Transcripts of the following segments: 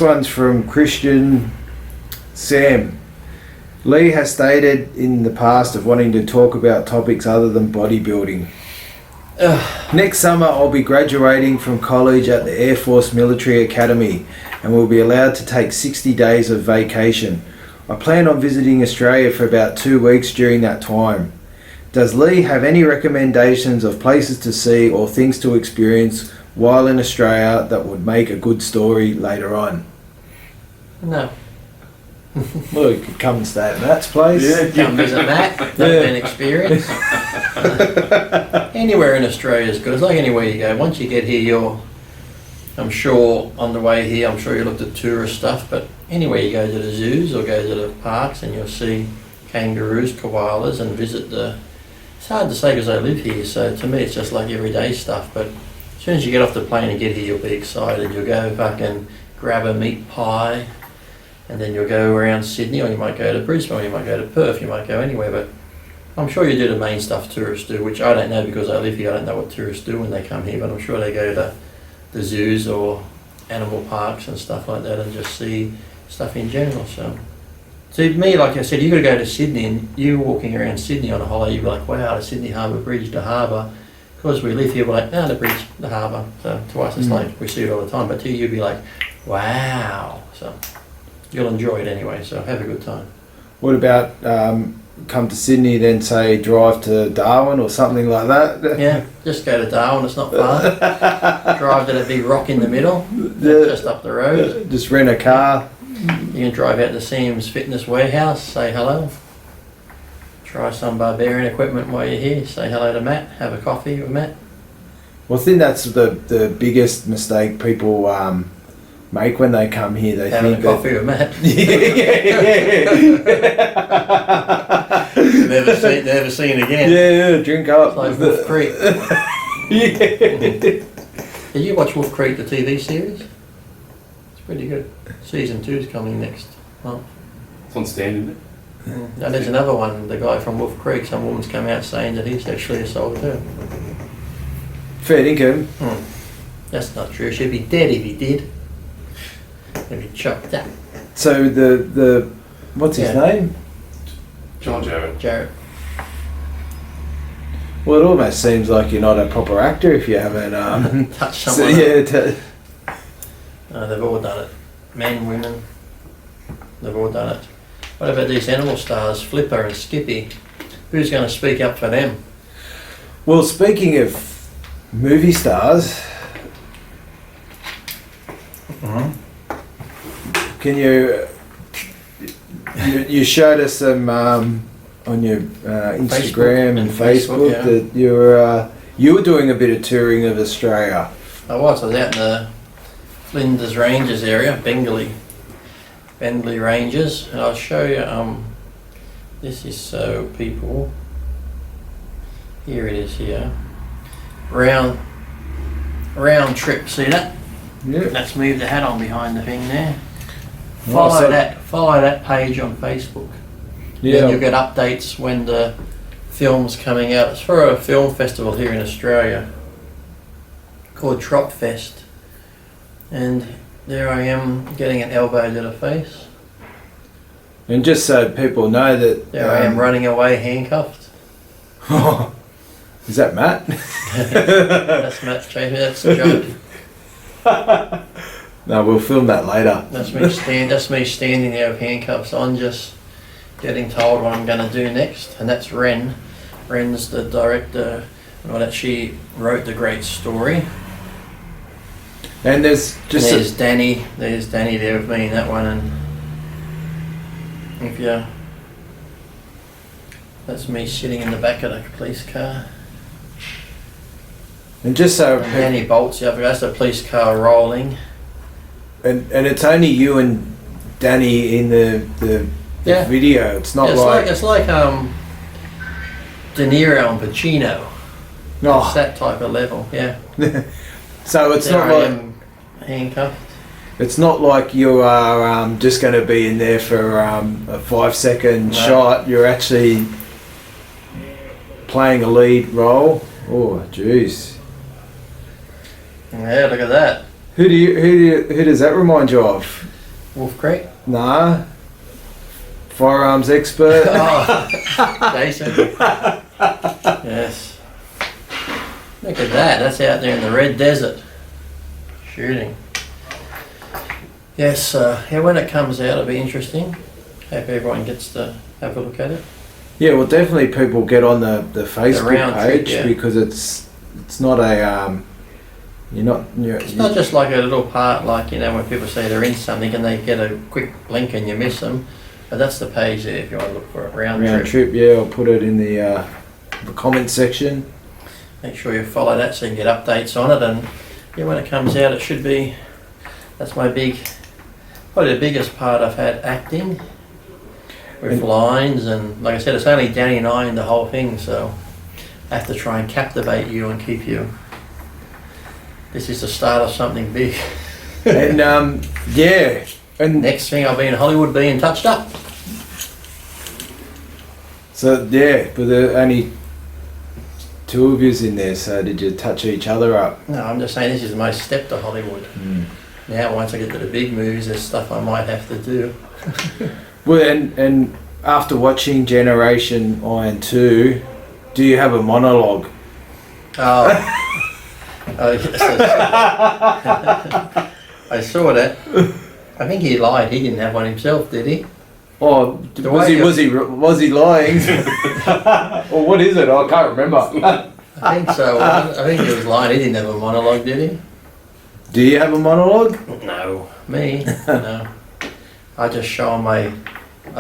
One's from Christian Sam. Lee has stated in the past of wanting to talk about topics other than bodybuilding. Next summer I'll be graduating from college at the Air Force Military Academy and will be allowed to take 60 days of vacation. I plan on visiting Australia for about 2 weeks during that time. Does Lee have any recommendations of places to see or things to experience while in Australia that would make a good story later on? No. Well, you could come and stay at Matt's place. Yeah, come visit Matt. That's an experience. Anywhere in Australia is good. It's like anywhere you go. Once you get here, I'm sure on the way here, I'm sure you looked at tourist stuff, but anywhere you go to the zoos or go to the parks and you'll see kangaroos, koalas, and visit the... It's hard to say because I live here, so to me it's just like everyday stuff, but as soon as you get off the plane and get here, you'll be excited. You'll go fucking grab a meat pie, and then you'll go around Sydney, or you might go to Brisbane, or you might go to Perth, you might go anywhere, but I'm sure you do the main stuff tourists do, which I don't know because I live here. I don't know what tourists do when they come here, but I'm sure they go to the zoos or animal parks and stuff like that and just see stuff in general. So to me, like I said, you got to go to Sydney, and you walking around Sydney on a holiday, you'd be like, wow, the Sydney Harbour Bridge, the harbour. Because we live here, we're like, no, the bridge, the harbour. So to us, it's like, we see it all the time, but to you, you'd be like, wow. So you'll enjoy it anyway, so have a good time. What about come to Sydney, then say drive to Darwin or something like that? Yeah, just go to Darwin, it's not far. Drive to the big rock in the middle, just up the road. Just rent a car. You can drive out to Sam's Fitness Warehouse, say hello. Try some barbarian equipment while you're here, say hello to Matt, have a coffee with Matt. Well, I think that's the biggest mistake people make when they come here. They Having think a coffee with Matt. Yeah. never seen again. Yeah, drink up. It's like Wolf Creek. Yeah. Did you watch Wolf Creek, the TV series? It's pretty good. Season 2 is coming next month. It's on stand, isn't it? Now there's another one, the guy from Wolf Creek, some woman's come out saying that he's actually assaulted her. Fair income. That's not true, she'd be dead if he did. He'd be chopped up. So the what's his name? John Jarrett. Jarrett. Well, it almost seems like you're not a proper actor if you haven't Touch so, someone. yeah. They've all done it. Men, women, they've all done it. What about these animal stars, Flipper and Skippy? Who's going to speak up for them? Well, speaking of movie stars, can you showed us some on your Instagram and Facebook yeah. that you were doing a bit of touring of Australia. I was out in the Flinders Ranges area, Bentley Ranges, and I'll show you, this is so people, here it is here, round trip, see that? Yeah. Let's move the hat on behind the thing there. Follow that page on Facebook. Yeah. Then you'll get updates when the film's coming out. It's for a film festival here in Australia called Trot Fest. And there I am getting an elbow to the face. And just so people know that There I am running away handcuffed. Is that Matt? That's Matt's chasing. That's a joke. No, we'll film that later. That's me standing there with handcuffs on, just getting told what I'm going to do next. And that's Ren. Ren's the director. Well, she wrote the great story. And there's just There's Danny there with me in that one, and if you, that's me sitting in the back of the police car. and just so And Danny bolts the other, that's the police car rolling. and it's only you and Danny in the Yeah. video. It's not It's like De Niro and Pacino. It's that type of level, yeah. So it's There not I like am, handcuffed. it's not like you are just going to be in there for a 5-second shot. You're actually playing a lead role. Oh, jeez. Yeah, look at that. Who does that remind you of? Wolf Creek. Nah. Firearms expert. Oh, Jason. Yes. Look at that. That's out there in the Red Desert. Shooting. Yes, yeah, when it comes out, it'll be interesting. Hope everyone gets to have a look at it. Yeah, well, definitely people get on the Facebook round trip, page yeah. because it's not a It's not just like a little part, like, you know, when people say they're in something and they get a quick link and you miss them. But that's the page there if you want to look for it. Round trip. Yeah, I'll put it in the comment section. Make sure you follow that so you can get updates on it. And yeah, when it comes out, it should be. That's my probably the biggest part I've had acting with lines. And like I said, it's only Danny and I in the whole thing, so I have to try and captivate you and keep you. This is the start of something big. And yeah, and Next thing I'll be in Hollywood being touched up. so yeah, but there are only two of yous in there. So did you touch each other up? No, I'm just saying this is my step to Hollywood. Now, once I get to the big movies, there's stuff I might have to do. Well, and after watching Generation Iron 2, do you have a monologue? Oh, oh yes, I saw that. I think he lied. He didn't have one himself, did he? Oh, The was way he you- was he lying? Or what is it? I can't remember. I think so. I think he was lying. He didn't have a monologue, did he? Do you have a monologue? No. Me? No. I just I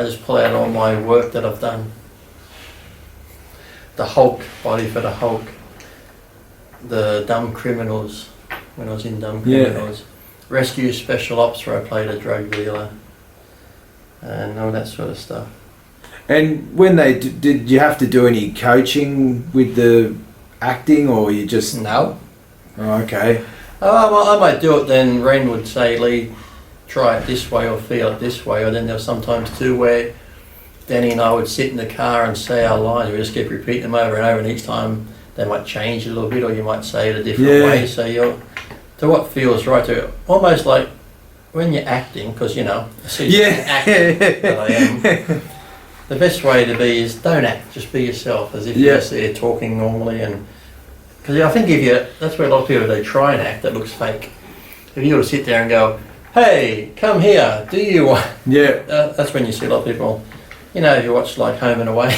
just pull out all my work that I've done. The Hulk, Body for the Hulk. The Dumb Criminals, when I was in Dumb Yeah. Criminals. Rescue Special Ops, where I played a drug dealer. And all that sort of stuff. And when they did you have to do any coaching with the acting, or you just? No. Oh, okay. I might do it, then Ren would say, Lee, try it this way or feel it this way. Or then there was sometimes too where Danny and I would sit in the car and say our lines. We just keep repeating them over and over, and each time they might change a little bit, or you might say it a different Yeah. way. So you're to what feels right to almost like when you're acting, because you know, I see Yeah. acting that I am. The best way to be is don't act, just be yourself, as if Yeah. you're just there talking normally. And because I think that's where a lot of people, they try and act, that looks fake. If you were to sit there and go, hey, come here, do you want? Yeah. That's when you see a lot of people, you know, if you watch like Home and Away,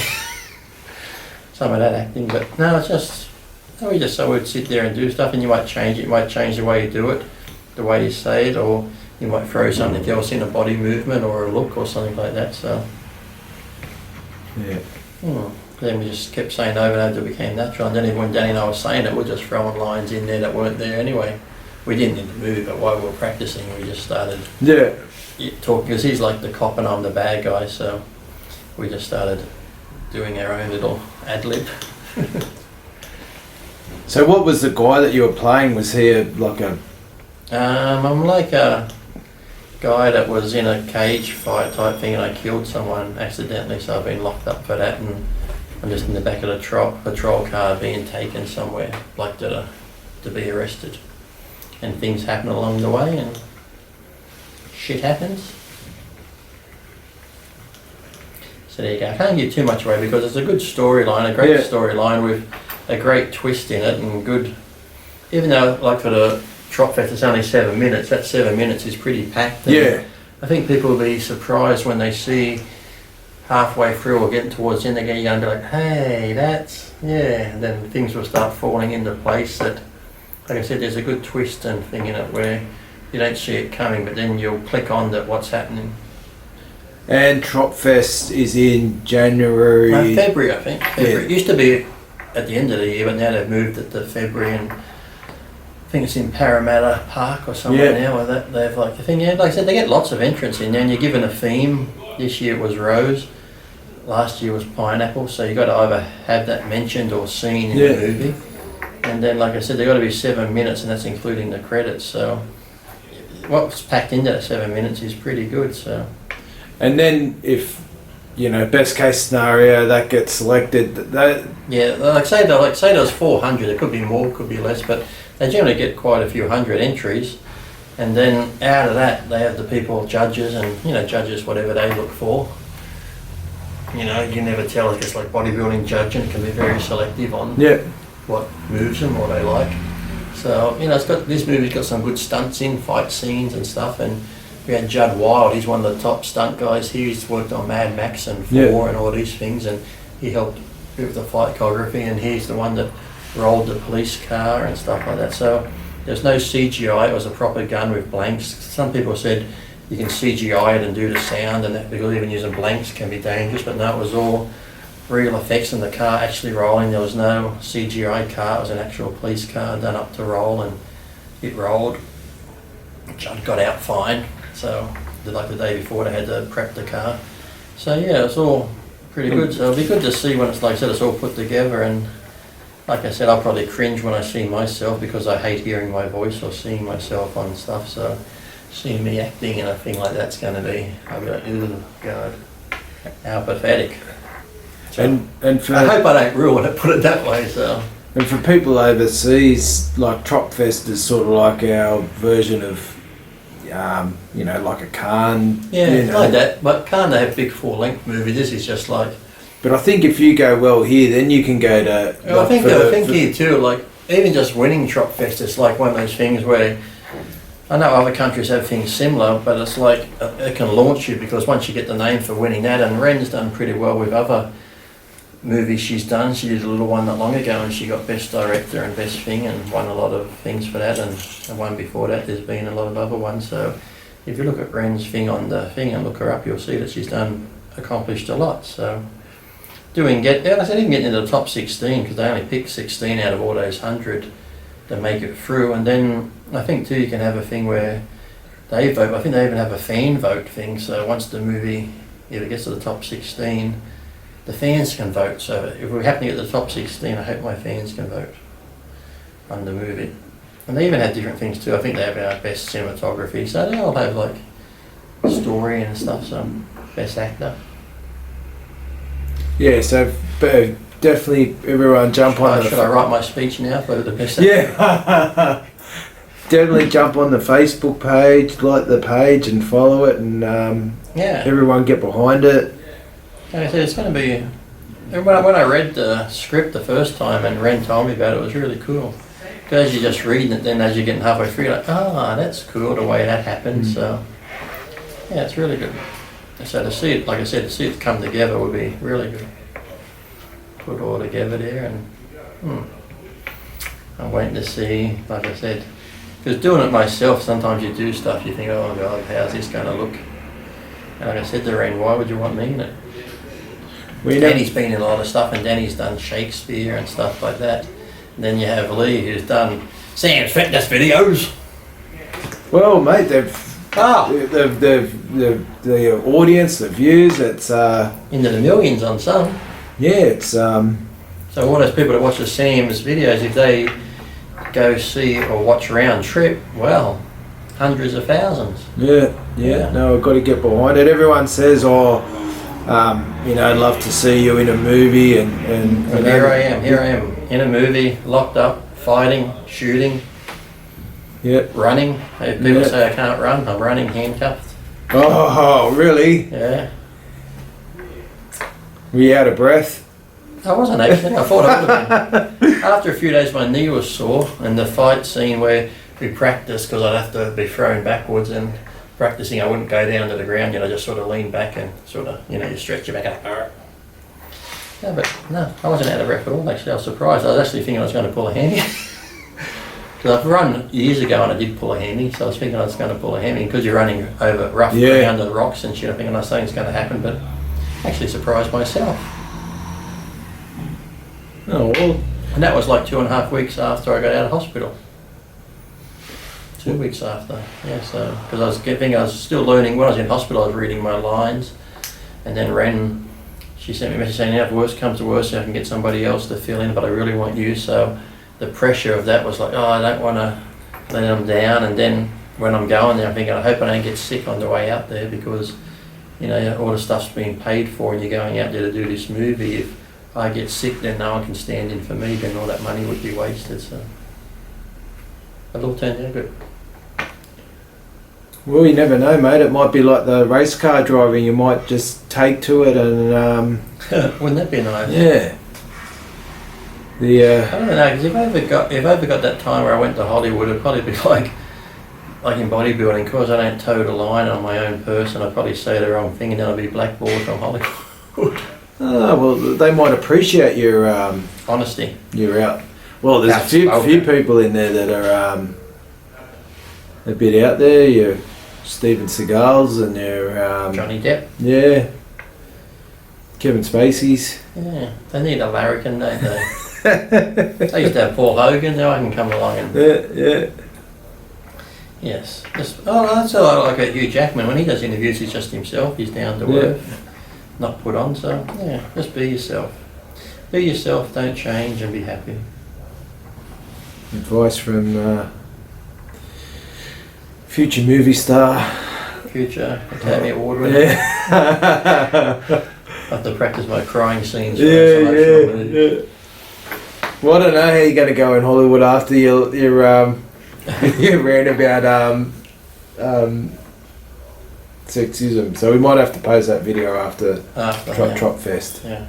some of that acting. But no, it's just, we just so we'd sit there and do stuff, and you might change it. You might change the way you do it, the way you say it, or you might throw something else in, a body movement or a look or something like that. So Yeah. then we just kept saying over and over till it became natural. And then even when Danny and I were saying it, we're just throwing lines in there that weren't there anyway. We didn't in the movie, but while we were practicing, we just started Yeah. talking, because he's like the cop and I'm the bad guy, so we just started doing our own little ad lib. So what was the guy that you were playing? Was he like a? I'm like a guy that was in a cage fight type thing, and I killed someone accidentally, so I've been locked up for that, and I'm just in the back of the patrol car being taken somewhere, like to be arrested. And things happen along the way, and shit happens. So there you go. I can't give too much away because it's a good storyline, a great Yeah. storyline with a great twist in it, and good. Even though, like for the Trot Fest, it's only 7 minutes. That 7 minutes is pretty packed. And Yeah. I think people will be surprised when they see halfway through or getting towards the end, they're going to be like, hey, that's, yeah. And then things will start falling into place that, like I said, there's a good twist and thing in it where you don't see it coming, but then you'll click on that what's happening. And Trot Fest is in January. February, I think. February. Yeah. It used to be at the end of the year, but now they've moved it to February, and I think it's in Parramatta Park or somewhere Yeah. now. Where that they've like the thing. Yeah, like I said, they get lots of entrants in there, and you're given a theme. This year it was rose. Last year was pineapple. So you got to either have that mentioned or seen in Yeah. the movie. And then, like I said, they've got to be 7 minutes, and that's including the credits. So what's packed into that 7 minutes is pretty good. So. And then if, best case scenario, that gets selected, that Yeah, like say there was 400. It could be more, could be less, but they generally get quite a few hundred entries. And then out of that, they have the people, judges, and judges whatever they look for. You never tell. It's like bodybuilding judging can be very selective on Yeah. what moves them, what they like. So this movie's got some good stunts in, fight scenes and stuff. And we had Judd Wild. He's one of the top stunt guys here. He's worked on Mad Max and 4 and all these things, and he helped with the fight choreography. And he's the one that rolled the police car and stuff like that. So there's no CGI. It was a proper gun with blanks. Some people said you can CGI it and do the sound, and that because even using blanks can be dangerous. But no, it was all real effects, and the car actually rolling. There was no CGI car. It was an actual police car done up to roll, and it rolled. Judd got out fine. So like the day before, they had to prep the car. So yeah, it's all pretty good. So it'll be good to see when it's, like I said, it's all put together. And like I said, I'll probably cringe when I see myself because I hate hearing my voice or seeing myself on stuff. So seeing me acting in a thing like that's going to be, I'll be like, ooh, God, how pathetic. So And for I hope I don't ruin it, put it that way. So. And for people overseas, like Tropfest is sort of like our version of, like a Cannes. Yeah, like that. But Cannes, they have big full-length movies. This is just like. But I think if you go well here, then you can go to. Well, I think here too. Like even just winning Tropfest, it's like one of those things where I know other countries have things similar, but it's like it can launch you because once you get the name for winning that, and Ren's done pretty well with other movies she's done. She did a little one not long ago, and she got Best Director and Best Thing, and won a lot of things for that. And the one before that, there's been a lot of other ones. So if you look at Ren's thing on the thing and look her up, you'll see that she's accomplished a lot. So even getting into the top 16 because they only picked 16 out of all those 100 to make it through. And then I think too you can have a thing where they vote. I think they even have a fan vote thing. So once the movie either gets to the top 16. The fans can vote, so if we happen to get the top 16, I hope my fans can vote on the movie. And they even have different things too. I think they have our best cinematography, so they all have like story and stuff, so best actor. Yeah, so definitely everyone jump on Should I write my speech now for the best actor? Yeah. Definitely jump on the Facebook page, like the page and follow it, and everyone get behind it. Like I said, it's going to be. When I read the script the first time and Ren told me about it, it was really cool. Because as you're just reading it, then as you're getting halfway through, you're like, that's cool the way that happened. So, yeah, it's really good. So to see it, like I said, to see it come together would be really good. Put it all together there, and I'm waiting to see, like I said, because doing it myself, sometimes you do stuff, you think, oh God, how's this going to look? And like I said to Ren, why would you want me in it? Danny's been in a lot of stuff, and Danny's done Shakespeare and stuff like that. And then you have Lee, who's done Sam's fitness videos. Well, mate, the audience, the views, it's into the millions on some. Yeah, it's So all those people that watch the Sam's videos, if they go see or watch Round Trip, well, hundreds of thousands. Yeah. No, I've got to get behind it. Everyone says, I'd love to see you in a movie, and here I am in a movie, locked up, fighting, shooting, running. If people say I can't run, I'm running handcuffed. Oh, really? Yeah. Were you out of breath? I wasn't actually. I thought I would have been. After a few days, my knee was sore, and the fight scene where we practiced, because I'd have to be thrown backwards and practicing, I wouldn't go down to the ground, just sort of lean back and sort of, you stretch your back up. Yeah, but no, I wasn't out of breath at all, actually. I was surprised. I was actually thinking I was going to pull a hammy. Because I've run years ago and I did pull a hammy, so I was thinking I was going to pull a hammy. Because you're running over rough ground and rocks and shit, I'm thinking something's going to happen, but I actually surprised myself. Oh, well. And that was like 2.5 weeks after I got out of hospital. 2 weeks after, so, because I was still learning. When I was in hospital, I was reading my lines, and then Ren, she sent me a message saying, if worst comes to worst, I can get somebody else to fill in, but I really want you. So the pressure of that was like, I don't want to let them down. And then when I'm going there, I'm thinking, I hope I don't get sick on the way out there, because all the stuff's being paid for, and you're going out there to do this movie. If I get sick, then no one can stand in for me, then all that money would be wasted. So it all turned out good. Well, you never know, mate. It might be like the race car driving. You might just take to it and Wouldn't that be nice? yeah. I don't know, because if I ever got that time where I went to Hollywood, it'd probably be like in bodybuilding. Because I don't toe the line on my own person, I'd probably say the wrong thing, and then I'd be blackballed from Hollywood. Well, they might appreciate your Honesty. you're out. Well, there's a few Outspoken. people in there that are a bit out there. Your Steven Seagals and your Johnny Depp. yeah, Kevin Spacey's. Yeah, they need a larrikin, don't they? They used to have Paul Hogan. Now I can come along and Yeah. yes. That's what I like about Hugh Jackman. When he does interviews, he's just himself. He's down to Yeah. earth, not put on. So yeah, just be yourself. Be yourself. Don't change, and be happy. Advice from future movie star. Future Academy Award winner. Yeah. I have to practice my crying scenes. For this emotional movie. yeah. Well, I don't know how you're going to go in Hollywood after your your rant about sexism. So we might have to post that video after After Trot yeah. Trot Fest. Yeah.